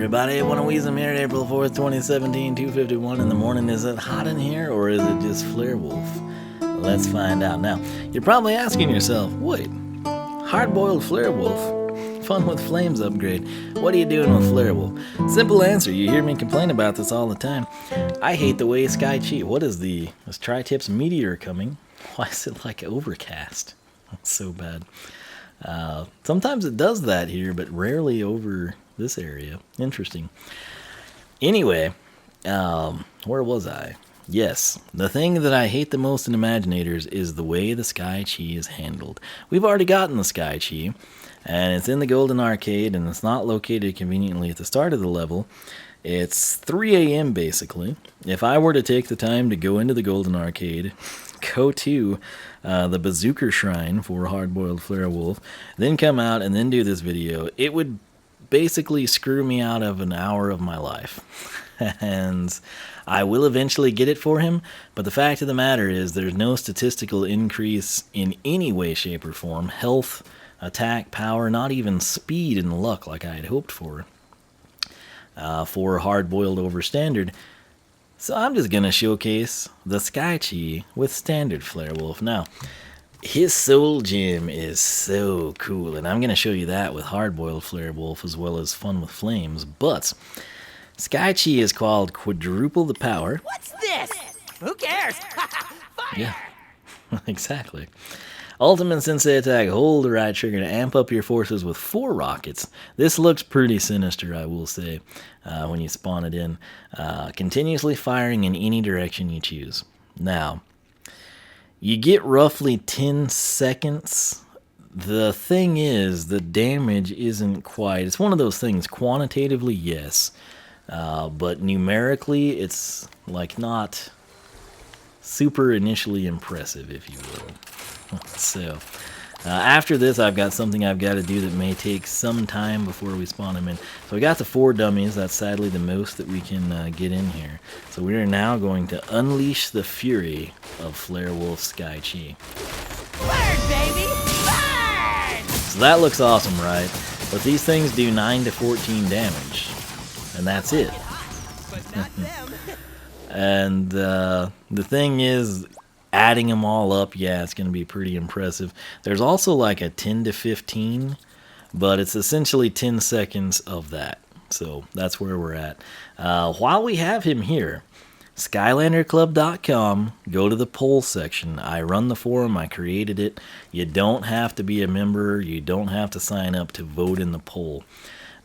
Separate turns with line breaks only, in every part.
everybody. One of Wiisdom here, April 4th, 2017, 2:51 in the morning. Is it hot in here, or is it just Flare Wolf? Let's find out. Now, you're probably asking yourself, wait, hard-boiled Flare Wolf? Fun with Flames upgrade. What are you doing with Flare Wolf? Simple answer. You hear me complain about this all the time. I hate the way Sky Chi. What is is Tri-Tips meteor coming? Why is it like overcast? That's so bad. Sometimes it does that here, but rarely over this area. Interesting. Anyway, where was I? Yes, the thing that I hate the most in Imaginators is the way the Sky Chi is handled. We've already gotten the Sky Chi, and it's in the Golden Arcade, and it's not located conveniently at the start of the level. It's 3 a.m. basically. If I were to take the time to go into the Golden Arcade, go to the Bazooka Shrine for Hard-Boiled Flare Wolf, then come out and then do this video, it would basically screw me out of an hour of my life. And I will eventually get it for him, but the fact of the matter is there's no statistical increase in any way, shape, or form. Health, attack, power, not even speed and luck like I had hoped for hard-boiled over standard. So I'm just going to showcase the Sky Chi with standard Flare Wolf. Now, his soul gem is so cool, and I'm going to show you that with hard-boiled Flare Wolf as well as Fun with Flames. But Sky Chi is called Quadruple the Power.
What's this? Who cares? Fire!
Yeah, exactly. Ultimate Sensei attack, hold the right trigger to amp up your forces with 4 rockets. This looks pretty sinister, I will say, when you spawn it in. Continuously firing in any direction you choose. Now, you get roughly 10 seconds. The thing is, the damage isn't quite... It's one of those things, quantitatively, yes. But numerically, it's like not super initially impressive, if you will. So, after this, I've got something I've got to do that may take some time before we spawn them in. So we got the 4 dummies. That's sadly the most that we can get in here. So we are now going to unleash the fury of Flare Wolf Sky Chi.
Burn, baby! Burn!
So that looks awesome, right? But these things do 9 to 14 damage. And that's it.
But not them.
And the thing is, adding them all up, yeah, it's going to be pretty impressive. There's also like a 10 to 15, but it's essentially 10 seconds of that. So that's where we're at. While we have him here, SkylanderClub.com, go to the poll section. I run the forum, I created it. You don't have to be a member, you don't have to sign up to vote in the poll.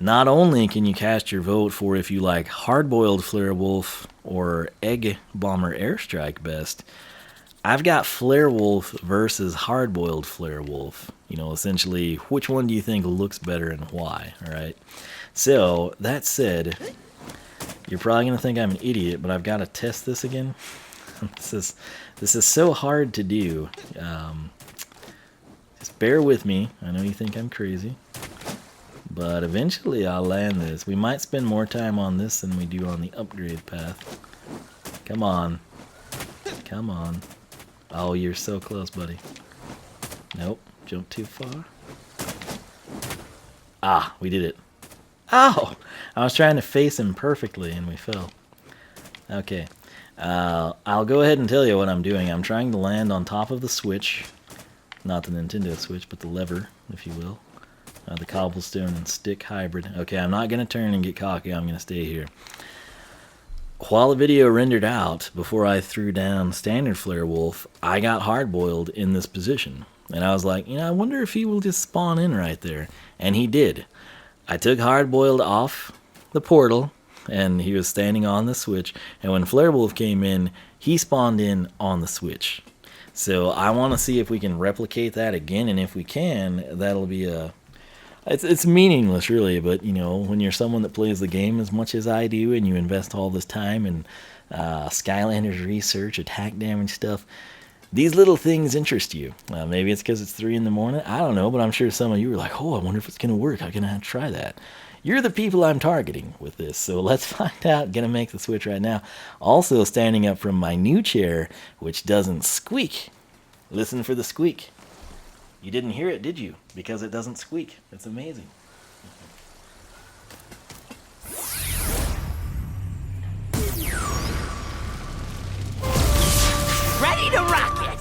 Not only can you cast your vote for if you like hard-boiled Flare Wolf or Egg Bomber Airstrike best, I've got Flare Wolf versus hard-boiled Flare Wolf. You know, essentially, which one do you think looks better and why, alright? So, that said, you're probably going to think I'm an idiot, but I've got to test this again. This is so hard to do. Just bear with me. I know you think I'm crazy. But eventually I'll land this. We might spend more time on this than we do on the upgrade path. Come on. Come on. Oh, you're so close, buddy. Nope. Jumped too far. Ah, we did it. Ow! I was trying to face him perfectly and we fell. Okay. I'll go ahead and tell you what I'm doing. I'm trying to land on top of the switch. Not the Nintendo Switch, but the lever, if you will. The cobblestone and stick hybrid. Okay, I'm not going to turn and get cocky. I'm going to stay here. While the video rendered out, before I threw down standard Flare Wolf, I got hard-boiled in this position. And I was like, you know, I wonder if he will just spawn in right there. And he did. I took hard-boiled off the portal, and he was standing on the switch. And when Flare Wolf came in, he spawned in on the switch. So I want to see if we can replicate that again. And if we can, that'll be a... It's meaningless, really, but, you know, when you're someone that plays the game as much as I do and you invest all this time in Skylanders research, attack damage stuff, these little things interest you. Maybe it's because it's 3 in the morning. I don't know, but I'm sure some of you are like, oh, I wonder if it's going to work. I'm going to have to try that. You're the people I'm targeting with this, so let's find out. Going to make the switch right now. Also standing up from my new chair, which doesn't squeak. Listen for the squeak. You didn't hear it, did you? Because it doesn't squeak. It's amazing.
to rock it!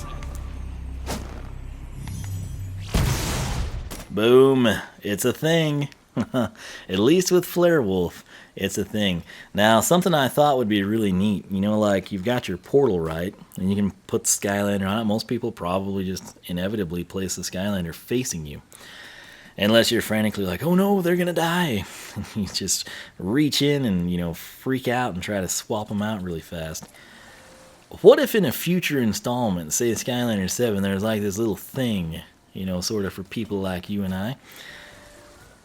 Boom. It's a thing. At least with Flare Wolf, it's a thing. Now, something I thought would be really neat, you know, like you've got your portal, right? And you can put the Skylander on it. Most people probably just inevitably place the Skylander facing you. Unless you're frantically like, oh no, they're going to die. And you just reach in and, you know, freak out and try to swap them out really fast. What if in a future installment, say Skylanders 7, there's like this little thing, you know, sort of for people like you and I,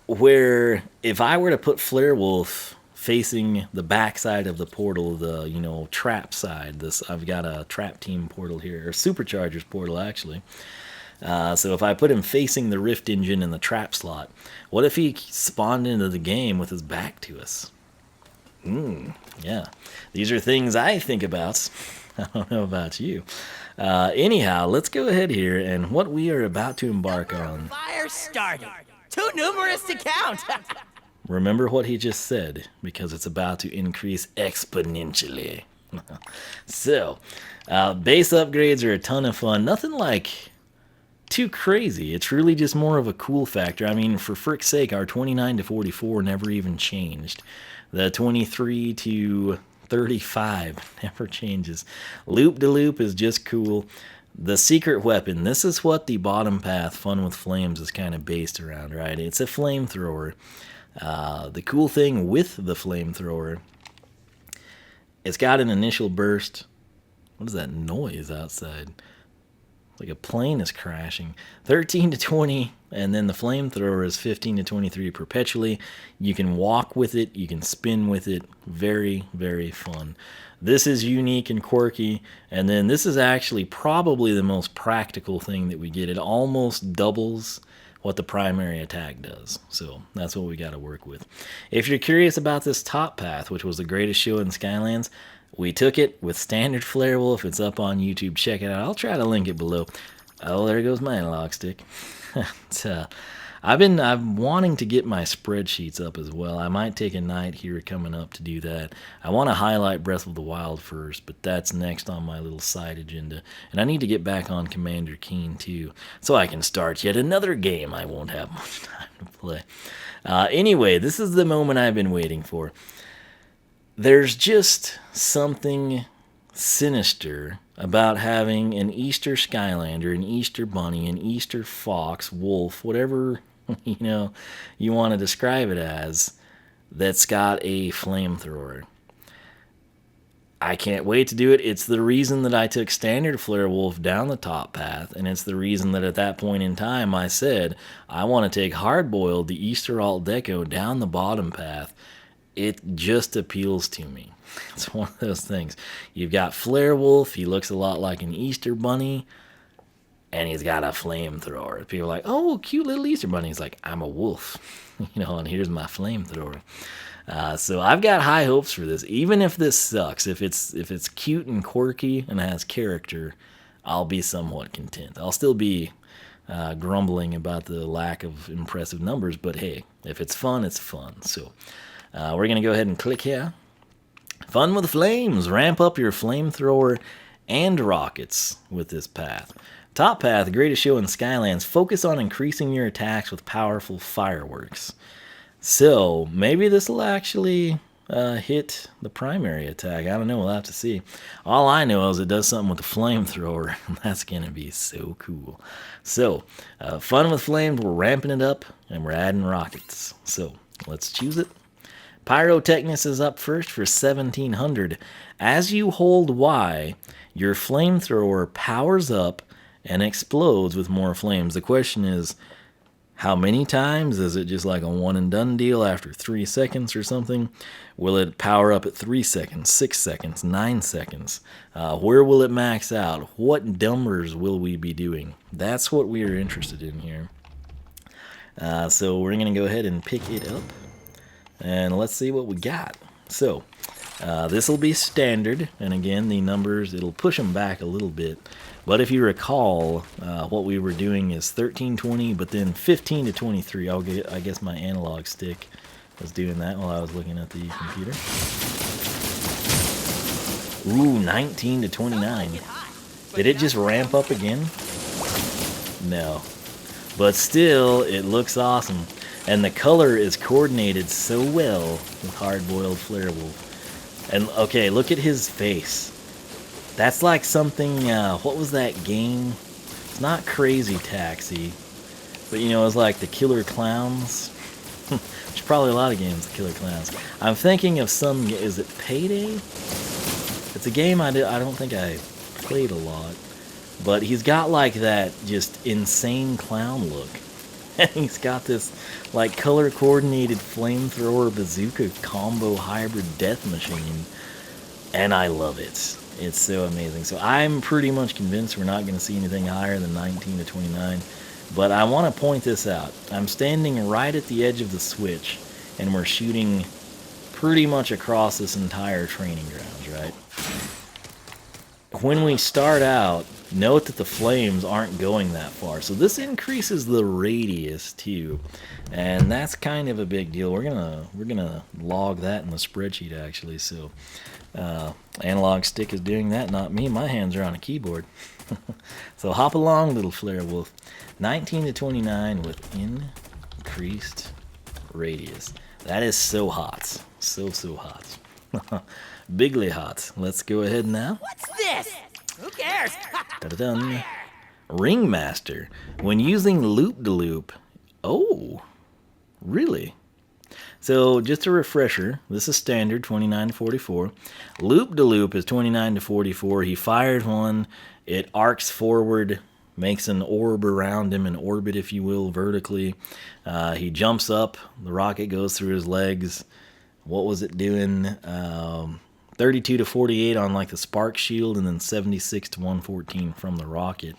where if I were to put Flare Wolf facing the back side of the portal, the, you know, trap side, I've got a trap team portal here, or Superchargers portal actually. So if I put him facing the Rift Engine in the trap slot, what if he spawned into the game with his back to us? Yeah. These are things I think about. I don't know about you. Anyhow, let's go ahead here, and what we are about to embark on.
Fire started. Too numerous to count.
Remember what he just said, because it's about to increase exponentially. So, base upgrades are a ton of fun. Nothing like too crazy. It's really just more of a cool factor. I mean, for frick's sake, our 29 to 44 never even changed. The 23 to 35 never changes. Loop de loop is just cool. The secret weapon, this is what the bottom path Fun with Flames is kind of based around, right? It's a flamethrower. The cool thing with the flamethrower, it's got an initial burst. What is that noise outside? Like a plane is crashing. 13 to 20, and then the flamethrower is 15 to 23 perpetually. You can walk with it, you can spin with it. Very, very fun. This is unique and quirky, and then this is actually probably the most practical thing that we get. It almost doubles what the primary attack does. So that's what we got to work with. If you're curious about this top path, which was the greatest show in Skylands, we took it with standard Flare Wolf. It's up on YouTube. Check it out. I'll try to link it below. Oh, there goes my analog stick. I'm wanting to get my spreadsheets up as well. I might take a night here coming up to do that. I want to highlight Breath of the Wild first, but that's next on my little side agenda. And I need to get back on Commander Keen too, so I can start yet another game I won't have much time to play. Anyway, this is the moment I've been waiting for. There's just something sinister about having an Easter Skylander, an Easter Bunny, an Easter Fox, Wolf, whatever you want to describe it as, that's got a flamethrower. I can't wait to do it. It's the reason that I took standard Flare Wolf down the top path, and it's the reason that at that point in time I said I want to take Hardboiled, the Easter Alt-Deco, down the bottom path. It just appeals to me. It's one of those things. You've got Flare Wolf. He looks a lot like an Easter Bunny, and he's got a flamethrower. People are like, oh, cute little Easter Bunny. He's like, I'm a wolf, and here's my flamethrower. So I've got high hopes for this. Even if this sucks, if it's cute and quirky and has character, I'll be somewhat content. I'll still be grumbling about the lack of impressive numbers, but hey, if it's fun, it's fun. So we're going to go ahead and click here. Fun with Flames. Ramp up your flamethrower and rockets with this path. Top path, greatest show in Skylands. Focus on increasing your attacks with powerful fireworks. So maybe this will actually hit the primary attack. I don't know. We'll have to see. All I know is it does something with the flamethrower, and that's going to be so cool. So, Fun with Flames. We're ramping it up, and we're adding rockets. So, let's choose it. Pyrotecnics is up first for 1700. As you hold Y, your flamethrower powers up and explodes with more flames. The question is, how many times? Is it just like a one and done deal after 3 seconds or something? Will it power up at 3 seconds, 6 seconds, 9 seconds? Where will it max out? What numbers will we be doing? That's what we are interested in here. So we're going to go ahead and pick it up. And let's see what we got. So, this will be standard. And again, the numbers, it'll push them back a little bit. But if you recall, what we were doing is 1320, but then 15 to 23. I guess my analog stick was doing that while I was looking at the computer. Ooh, 19 to 29. Did it just ramp up again? No. But still, it looks awesome. And the color is coordinated so well with Hard-Boiled Flare Wolf. And, okay, look at his face. That's like something, what was that game? It's not Crazy Taxi. But, you know, it's like the Killer Clowns. There's probably a lot of games, the Killer Clowns. I'm thinking of some, is it Payday? It's a game I don't think I played a lot. But he's got like that just insane clown look. And he's got this like color coordinated flamethrower bazooka combo hybrid death machine. And I love it. It's so amazing. So I'm pretty much convinced we're not going to see anything higher than 19 to 29. But I want to point this out. I'm standing right at the edge of the switch. And we're shooting pretty much across this entire training grounds, right? When we start out, note that the flames aren't going that far. So this increases the radius too. And that's kind of a big deal. We're gonna log that in the spreadsheet actually. So analog stick is doing that, not me. My hands are on a keyboard. So hop along, little Flare Wolf. 19 to 29 with increased radius. That is so hot. So hot. Bigly hot. Let's go ahead now.
What's this? Who cares?
Da-da-dun. Ringmaster. When using loop-de-loop. Oh, really? So just a refresher, this is standard 29 to 44. Loop-de-loop is 29 to 44. He fires one, it arcs forward, makes an orb around him, an orbit if you will, vertically. He jumps up, the rocket goes through his legs. What was it doing? 32 to 48 on like the spark shield, and then 76 to 114 from the rocket.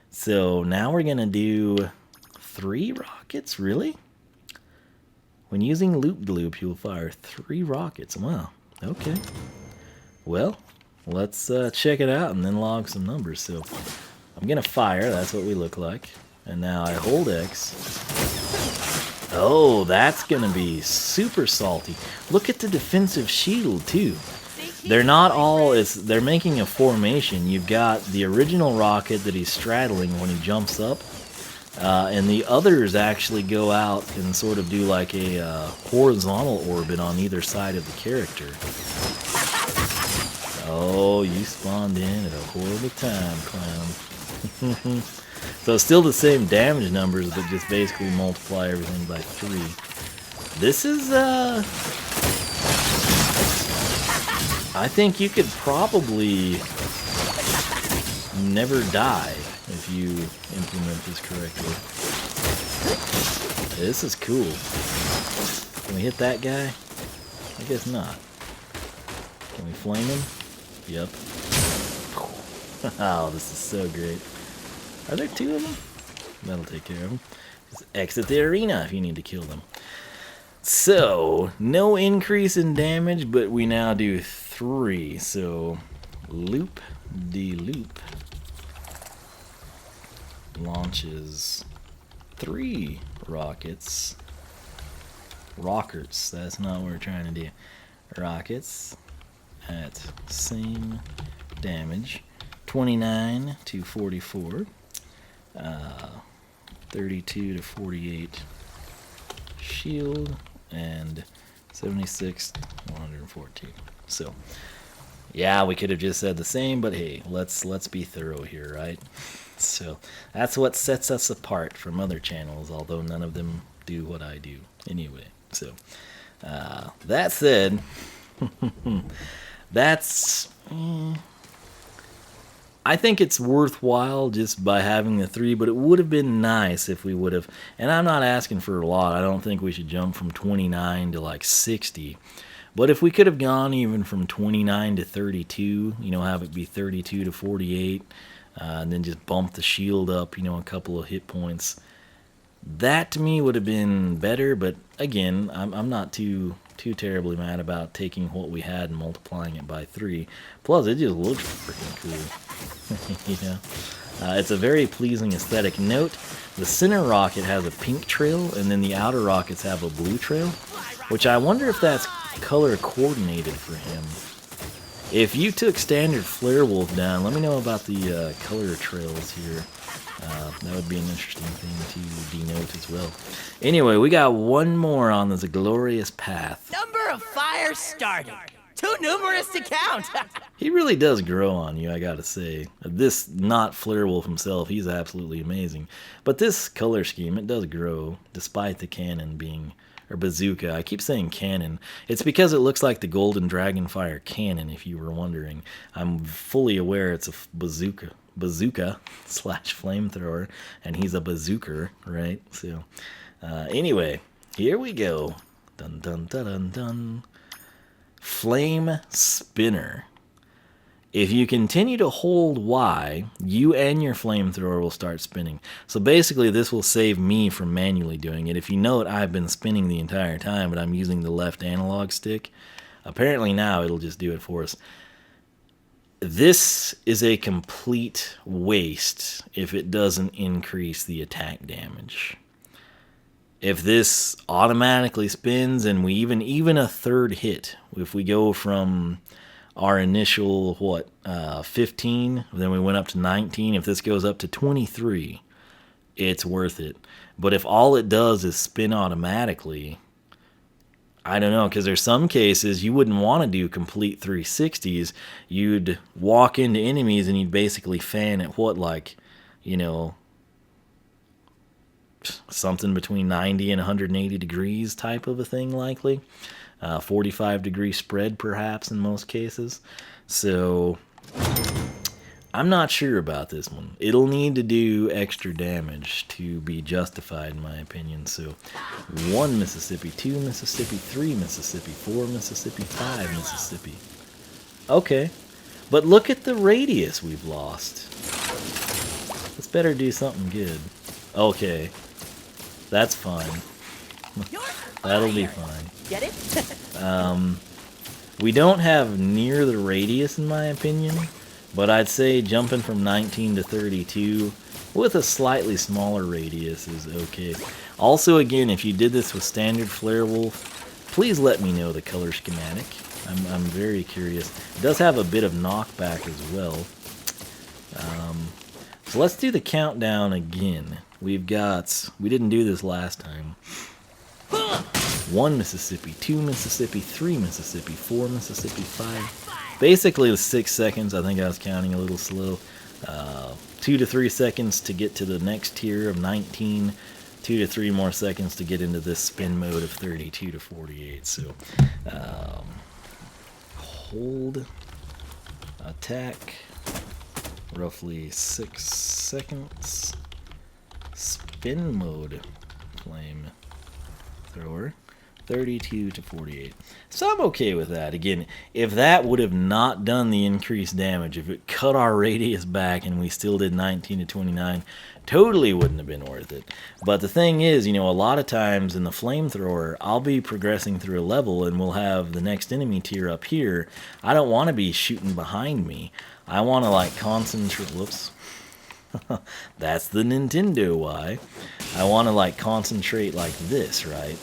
So now we're gonna do 3 rockets, really? When using loop-de-loop, you'll fire 3 rockets. Wow, okay. Well, let's check it out and then log some numbers. So I'm gonna fire, that's what we look like. And now I hold X. Oh, that's gonna be super salty. Look at the defensive shield too. They're not all, they're making a formation. You've got the original rocket that he's straddling when he jumps up. And the others actually go out and sort of do like a horizontal orbit on either side of the character. Oh, you spawned in at a horrible time, clown. So it's still the same damage numbers, but just basically multiply everything by 3. This is, I think you could probably never die if you implement this correctly. This is cool. Can we hit that guy? I guess not. Can we flame him? Yep. Oh, this is so great. Are there 2 of them? That'll take care of them. Just exit the arena if you need to kill them. So, no increase in damage, but we now do 3. So, loop-de-loop launches 3 rockets. Rockets, that's not what we're trying to do. Rockets at same damage. 29 to 44. 32 to 48 shield, and 76 to 114. So, yeah, we could have just said the same, but hey, let's be thorough here, right? So, that's what sets us apart from other channels, although none of them do what I do anyway. So, that said, that's... I think it's worthwhile just by having the 3, but it would have been nice if we would have, and I'm not asking for a lot, I don't think we should jump from 29 to like 60, but if we could have gone even from 29 to 32, you know, have it be 32 to 48, and then just bump the shield up, you know, a couple of hit points, that to me would have been better, but again, I'm not too terribly mad about taking what we had and multiplying it by 3. Plus, it just looks freaking cool. You know, it's a very pleasing aesthetic. Note, the center rocket has a pink trail, and then the outer rockets have a blue trail, which I wonder if that's color coordinated for him. If you took standard Flare Wolf down, let me know about the color trails here. That would be an interesting thing to denote as well. Anyway, we got one more on this glorious path.
Number of fires started. Too numerous to count.
He really does grow on you, I gotta say. This, not Flare Wolf himself, he's absolutely amazing. But this color scheme, it does grow, despite the cannon being, or bazooka. I keep saying cannon. It's because it looks like the Golden Dragonfire cannon, if you were wondering. I'm fully aware it's a bazooka slash flamethrower, and he's a bazooker, right? So, anyway, here we go. Dun dun dun dun dun. Flame Spinner. If you continue to hold Y, you and your flamethrower will start spinning. So basically this will save me from manually doing it. If you note, I've been spinning the entire time, but I'm using the left analog stick. Apparently now it'll just do it for us. This is a complete waste if it doesn't increase the attack damage. If this automatically spins and we even a third hit, if we go from our initial, 15, then we went up to 19, if this goes up to 23, it's worth it. But if all it does is spin automatically, I don't know, because there's some cases you wouldn't want to do complete 360s. You'd walk into enemies and you'd basically fan at something between 90 and 180 degrees type of a thing, likely. 45-degree spread, perhaps, in most cases. So, I'm not sure about this one. It'll need to do extra damage to be justified, in my opinion. So, 1 Mississippi, 2 Mississippi, 3 Mississippi, 4 Mississippi, 5 Mississippi. Okay. But look at the radius we've lost. Let's better do something good. Okay. That's fine. That'll be fine.
Get it?
We don't have near the radius, in my opinion, but I'd say jumping from 19 to 32 with a slightly smaller radius is okay. Also, again, if you did this with standard Flare Wolf, please let me know the color schematic. I'm very curious. It does have a bit of knockback as well. So let's do the countdown again. We didn't do this last time. 1 Mississippi, 2 Mississippi, 3 Mississippi, 4 Mississippi, 5. Basically the 6 seconds. I think I was counting a little slow. 2 to 3 seconds to get to the next tier of 19. 2 to 3 more seconds to get into this spin mode of 32 to 48. So, hold, attack, roughly 6 seconds. Spin mode, flame thrower, 32 to 48. So I'm okay with that. Again, if that would have not done the increased damage, if it cut our radius back and we still did 19 to 29, totally wouldn't have been worth it. But the thing is, a lot of times in the flamethrower, I'll be progressing through a level and we'll have the next enemy tier up here. I don't want to be shooting behind me. I want to concentrate. Whoops. That's the Nintendo why. I want to concentrate like this, right?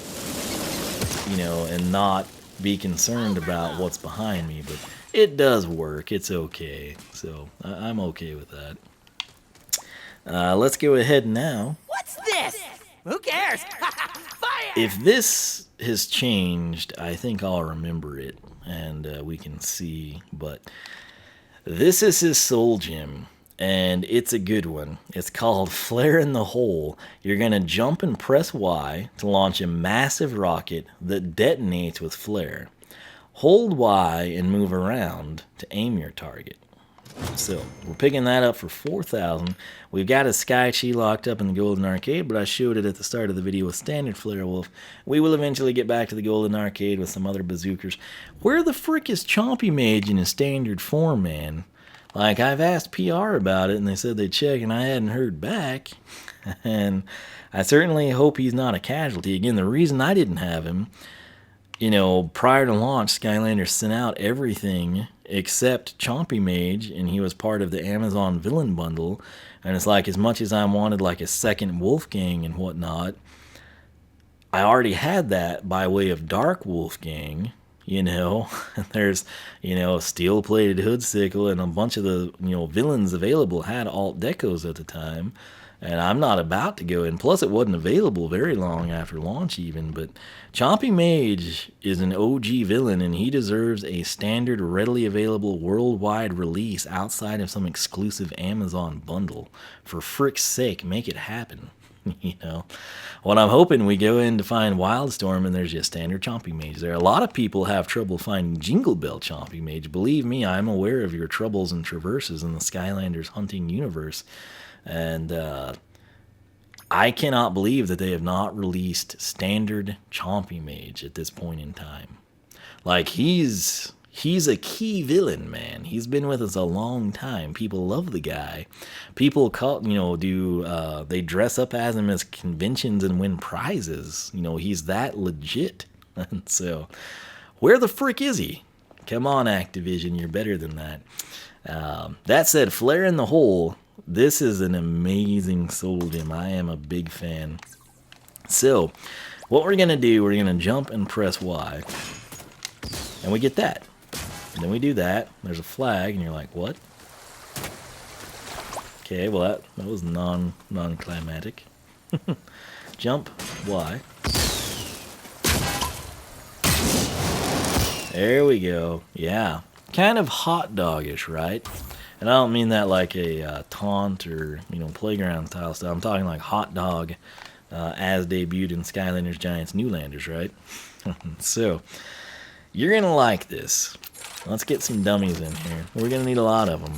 And not be concerned about what's behind me, but it does work. It's okay. So I'm okay with that. Let's go ahead now.
What's this? Who cares? Fire!
If this has changed, I think I'll remember it and we can see, but this is his soul gem. And it's a good one. It's called Flare in the Hole. You're going to jump and press Y to launch a massive rocket that detonates with flare. Hold Y and move around to aim your target. So, we're picking that up for 4,000. We've got a Sky Chi locked up in the Golden Arcade, but I showed it at the start of the video with standard Flare Wolf. We will eventually get back to the Golden Arcade with some other bazookas. Where the frick is Chompy Mage in his standard form, man? I've asked PR about it, and they said they'd check, and I hadn't heard back. And I certainly hope he's not a casualty. Again, the reason I didn't have him, prior to launch, Skylanders sent out everything except Chompy Mage, and he was part of the Amazon Villain Bundle. And it's as much as I wanted, a second Wolfgang and whatnot, I already had that by way of Dark Wolfgang. you know. There's, you know, a steel-plated hoodsicle, and a bunch of the, you know, villains available had Alt-Decos at the time. And I'm not about to go in. Plus, it wasn't available very long after launch even. But Chompy Mage is an OG villain, and he deserves a standard, readily available worldwide release outside of some exclusive Amazon bundle. For frick's sake, make it happen. You know, what I'm hoping, we go in to find Wildstorm and there's just standard Chompy Mage there. A lot of people have trouble finding Jingle Bell Chompy Mage. Believe me, I'm aware of your troubles and traverses in the Skylanders hunting universe. And I cannot believe that they have not released standard Chompy Mage at this point in time. Like, he's a key villain, man. He's been with us a long time. People love the guy. People call, you know, they dress up as him as conventions and win prizes. You know, he's that legit. And so, where the frick is he? Come on, Activision, you're better than that. That said, Flare in the Hole, this is an amazing soul gem. I am a big fan. So, what we're going to do, we're going to jump and press Y. And we get that. And then we do that. There's a flag, and you're like, what? Okay, well, that was non-climatic. Jump, Y. There we go. Yeah. Kind of hot dog-ish, right? And I don't mean that like a taunt or, you know, playground style stuff. I'm talking like hot dog as debuted in Skylanders Giants Newlanders, right? So, you're going to like this. Let's get some dummies in here. We're going to need a lot of them.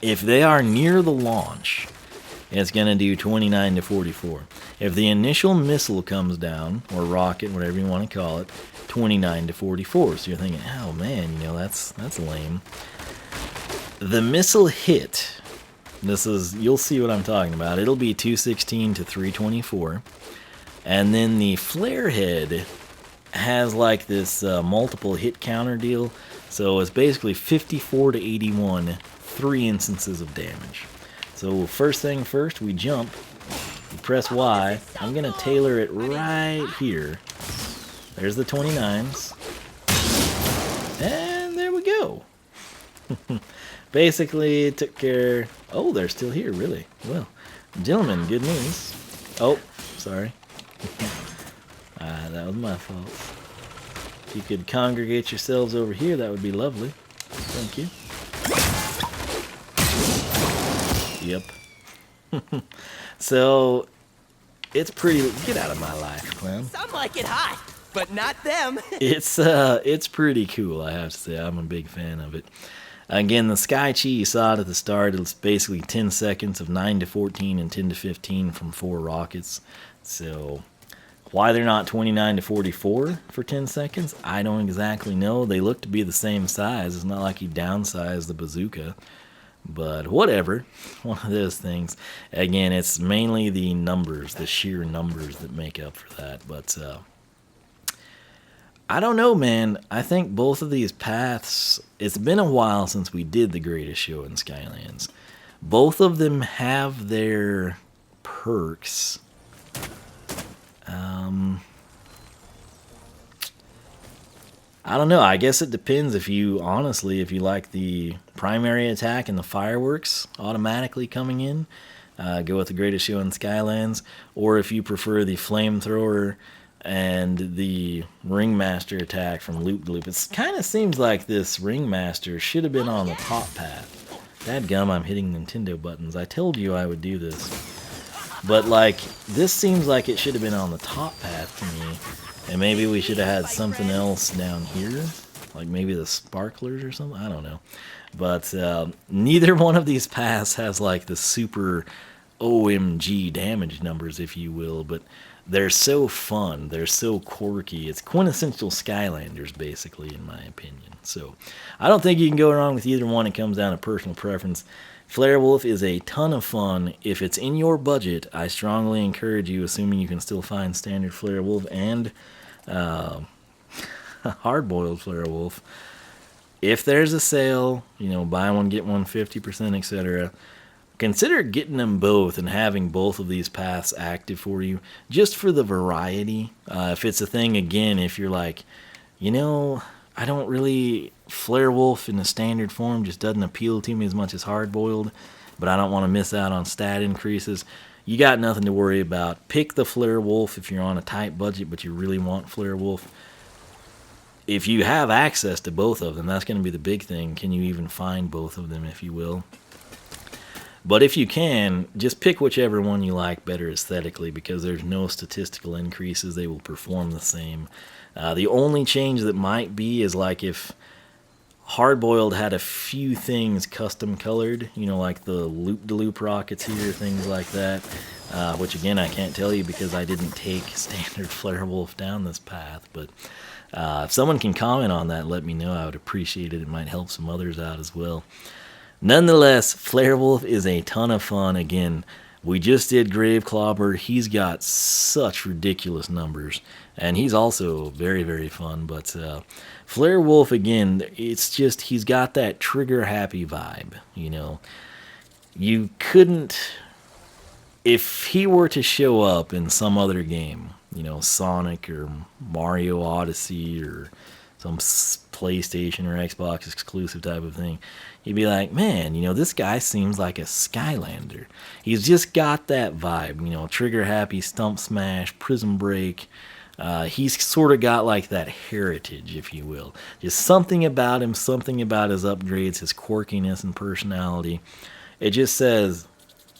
If they are near the launch, it's going to do 29 to 44. If the initial missile comes down, or rocket, whatever you want to call it, 29 to 44. So you're thinking, oh man, you know, that's lame. The missile hit, this is, you'll see what I'm talking about. It'll be 216 to 324. And then the flare head has like this multiple hit counter deal. So it's basically 54 to 81, 3 instances of damage. So first thing first, we jump, we press Y. I'm going to tailor it right here. There's the 29s. And there we go. Basically, it took care... Oh, they're still here, really. Well, gentlemen, good news. Oh, sorry. That was my fault. If you could congregate yourselves over here, that would be lovely. Thank you. Yep. So, it's pretty... Get out of my life, clown.
Some like it hot, but not them.
It's pretty cool, I have to say. I'm a big fan of it. Again, the Sky Chi you saw it at the start. It's basically 10 seconds of 9 to 14 and 10 to 15 from 4 rockets. So, why they're not 29 to 44 for 10 seconds, I don't exactly know. They look to be the same size. It's not like you downsize the bazooka. But whatever. One of those things. Again, it's mainly the numbers, the sheer numbers that make up for that. But, I don't know, man. I think both of these paths, it's been a while since we did the greatest show in Skylands. Both of them have their perks. I don't know. I guess it depends if you, honestly, if you like the primary attack and the fireworks automatically coming in, go with the greatest show in Skylands, or if you prefer the flamethrower and the Ringmaster attack from Loop to Loop. It kind of seems like this Ringmaster should have been on the top path. Dadgum, I'm hitting Nintendo buttons. I told you I would do this. But, like, this seems like it should have been on the top path to me. And maybe we should have had something else down here. Like maybe the sparklers or something. I don't know. But neither one of these paths has, like, the super OMG damage numbers, if you will. But they're so fun. They're so quirky. It's quintessential Skylanders, basically, in my opinion. So, I don't think you can go wrong with either one. It comes down to personal preference. Flare Wolf is a ton of fun. If it's in your budget, I strongly encourage you, assuming you can still find standard Flare Wolf and hard-boiled Flare Wolf. If there's a sale, you know, buy one, get one, 50%, etc., consider getting them both and having both of these paths active for you, just for the variety. If it's a thing, again, if you're like, You know, I don't really... Flare Wolf in the standard form just doesn't appeal to me as much as Hard Boiled, but I don't want to miss out on stat increases. You got nothing to worry about. Pick the Flare Wolf if you're on a tight budget, but you really want Flare Wolf. If you have access to both of them, that's going to be the big thing. Can you even find both of them, if you will? But if you can, just pick whichever one you like better aesthetically, because there's no statistical increases. They will perform the same. The only change that might be is like if Hardboiled had a few things custom colored, you know, like the loop-de-loop rockets here, things like that, which again I can't tell you because I didn't take standard Flare Wolf down this path, but if someone can comment on that, let me know. I would appreciate it. It might help some others out as well. Nonetheless, Flare Wolf is a ton of fun. Again, we just did Grave Clobber. He's got such ridiculous numbers, and he's also very, very fun. But Flare Wolf, again, it's just, he's got that trigger-happy vibe, you know. You couldn't, if he were to show up in some other game, you know, Sonic or Mario Odyssey or some PlayStation or Xbox exclusive type of thing, you'd be like, man, you know, this guy seems like a Skylander. He's just got that vibe, you know, trigger happy, stump smash, prism break. He's sort of got like that heritage, if you will. Just something about him, something about his upgrades, his quirkiness and personality. It just says,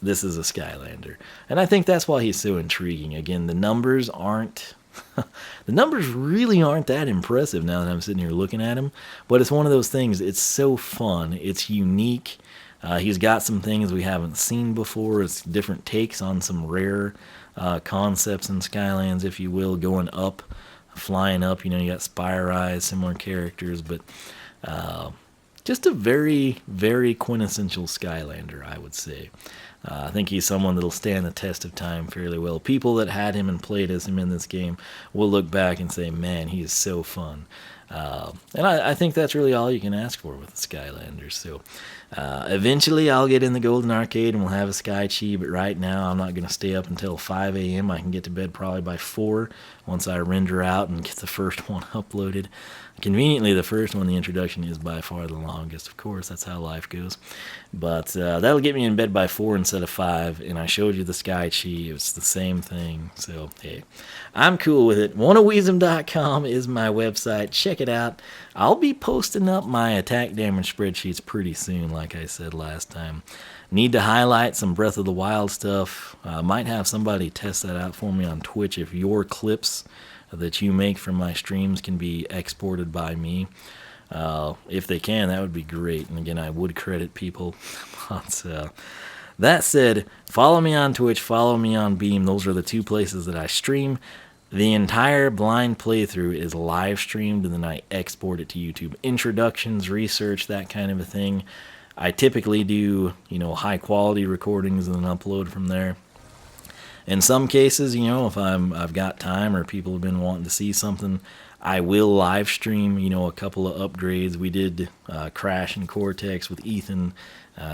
this is a Skylander. And I think that's why he's so intriguing. Again, the numbers aren't... the numbers really aren't that impressive now that I'm sitting here looking at him. But it's one of those things, it's so fun. It's unique. He's got some things we haven't seen before. It's different takes on some rare concepts in Skylands, if you will, going up, flying up. You know, you got Spire Eyes, similar characters, but just a very, very quintessential Skylander, I would say. I think he's someone that'll stand the test of time fairly well. People that had him and played as him in this game will look back and say, man, he is so fun. And I think that's really all you can ask for with the Skylanders. So eventually I'll get in the Golden Arcade and we'll have a Sky Chi, but right now I'm not going to stay up until 5 a.m. I can get to bed probably by 4 once I render out and get the first one uploaded. Conveniently, the first one, the introduction, is by far the longest. Of course, that's how life goes. But that'll get me in bed by 4 instead of 5, and I showed you the Sky Chi. It's the same thing. So, hey, I'm cool with it. oneofwisdom.com is my website. Check it out. I'll be posting up my attack damage spreadsheets pretty soon, like I said last time. Need to highlight some Breath of the Wild stuff. Might have somebody test that out for me on Twitch if your clips that you make from my streams can be exported by me. If they can, that would be great. And again, I would credit people. But that said, follow me on Twitch, follow me on Beam. Those are the two places that I stream. The entire blind playthrough is live streamed, and then I export it to YouTube. Introductions, research, that kind of a thing. I typically do, you know, high quality recordings and then upload from there. In some cases, you know, if I've got time or people have been wanting to see something, I will live stream, you know, a couple of upgrades. We did Crash and Cortex with Ethan.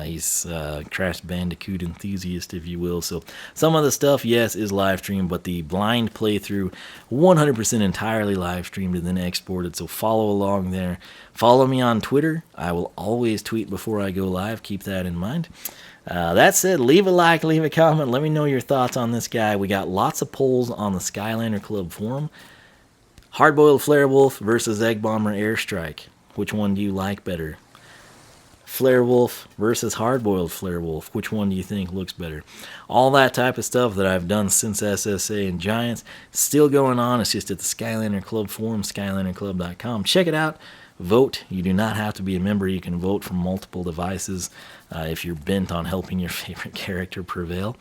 He's Crash Bandicoot enthusiast, if you will. So some of the stuff, yes, is live streamed, but the blind playthrough, 100% entirely live streamed and then exported. So follow along there. Follow me on Twitter. I will always tweet before I go live. Keep that in mind. That said, leave a like, leave a comment. Let me know your thoughts on this guy. We got lots of polls on the Skylander Club forum. Hardboiled Flare Wolf versus Egg Bomber Airstrike. Which one do you like better? Flare Wolf versus Hardboiled Flare Wolf. Which one do you think looks better? All that type of stuff that I've done since SSA and Giants still going on. It's just at the Skylander Club forum, skylanderclub.com. Check it out. Vote. You do not have to be a member. You can vote from multiple devices if you're bent on helping your favorite character prevail.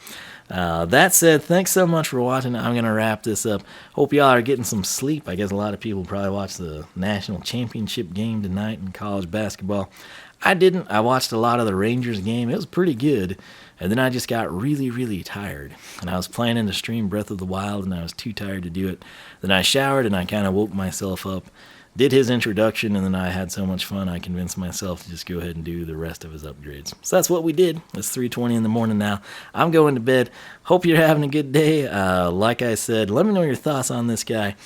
That said, thanks so much for watching. I'm going to wrap this up. Hope y'all are getting some sleep. I guess a lot of people probably watched the national championship game tonight in college basketball. I didn't. I watched a lot of the Rangers game. It was pretty good. And then I just got really, really tired. And I was planning to stream Breath of the Wild, and I was too tired to do it. Then I showered, and I kind of woke myself up. Did his introduction, and then I had so much fun I convinced myself to just go ahead and do the rest of his upgrades. So that's what we did. It's 3:20 in the morning now. I'm going to bed. Hope you're having a good day. Like I said, let me know your thoughts on this guy.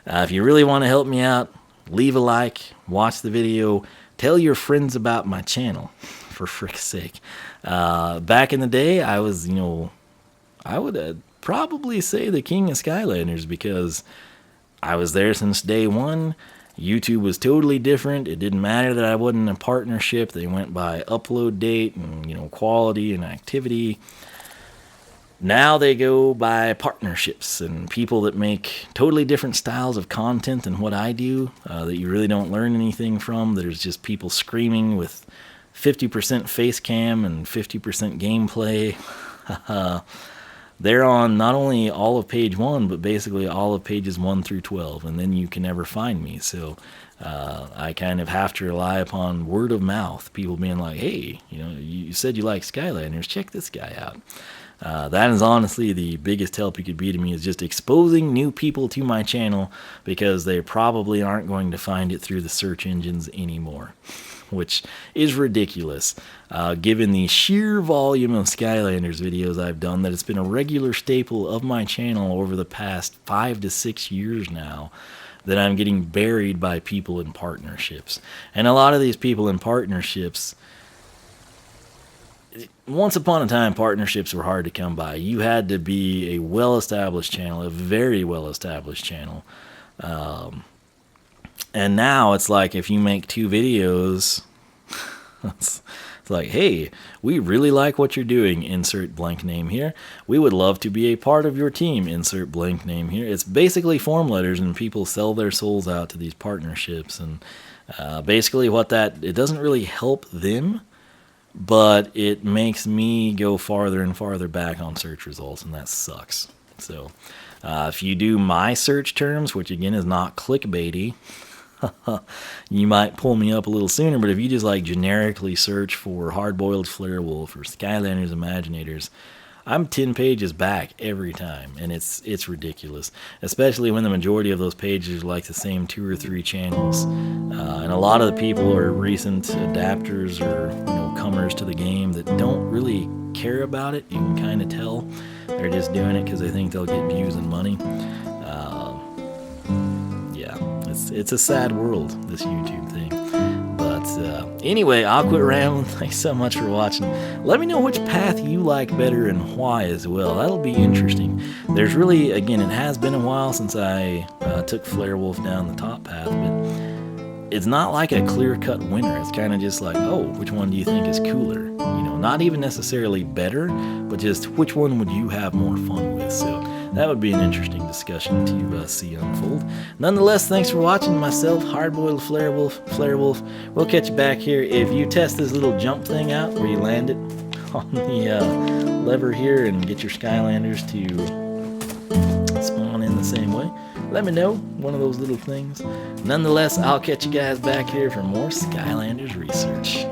If you really want to help me out, leave a like, watch the video, tell your friends about my channel, for frick's sake. Back in the day, I was, I would probably say the king of Skylanders, because I was there since day one. YouTube was totally different. It didn't matter that I wasn't in a partnership. They went by upload date and, quality and activity. Now they go by partnerships and people that make totally different styles of content than what I do, that you really don't learn anything from. There's just people screaming with 50% face cam and 50% gameplay. They're on not only all of page 1, but basically all of pages 1 through 12, and then you can never find me. So I kind of have to rely upon word of mouth, people being like, hey, you said you like Skylanders, check this guy out. That is honestly the biggest help you could be to me, is just exposing new people to my channel, because they probably aren't going to find it through the search engines anymore, which is ridiculous, given the sheer volume of Skylanders videos I've done, that it's been a regular staple of my channel over the past 5 to 6 years now, that I'm getting buried by people in partnerships. And a lot of these people in partnerships, once upon a time, partnerships were hard to come by. You had to be a well-established channel, a very well-established channel. And now it's like, if you make 2 videos, it's like, hey, we really like what you're doing, insert blank name here. We would love to be a part of your team, insert blank name here. It's basically form letters, and people sell their souls out to these partnerships. And basically it doesn't really help them, but it makes me go farther and farther back on search results, and that sucks. So if you do my search terms, which again is not clickbaity, you might pull me up a little sooner. But if you just generically search for Hard-Boiled Flare Wolf or Skylanders Imaginators, I'm 10 pages back every time, and it's ridiculous, especially when the majority of those pages are the same 2 or 3 channels, and a lot of the people are recent adapters or comers to the game that don't really care about it. You can kind of tell they're just doing it because they think they'll get views and money. It's a sad world, this YouTube thing. But anyway, I'll quit rambling. Thanks so much for watching. Let me know which path you like better and why as well. That'll be interesting. There's really, again, it has been a while since I took Flare Wolf down the top path, but it's not like a clear-cut winner. It's kind of just like, oh, which one do you think is cooler? Not even necessarily better, but just which one would you have more fun with? So that would be an interesting discussion to see unfold. Nonetheless, thanks for watching. Myself, Hard-Boiled Flare Wolf. We'll catch you back here. If you test this little jump thing out where you land it on the lever here and get your Skylanders to spawn in the same way, let me know, one of those little things. Nonetheless, I'll catch you guys back here for more Skylanders research.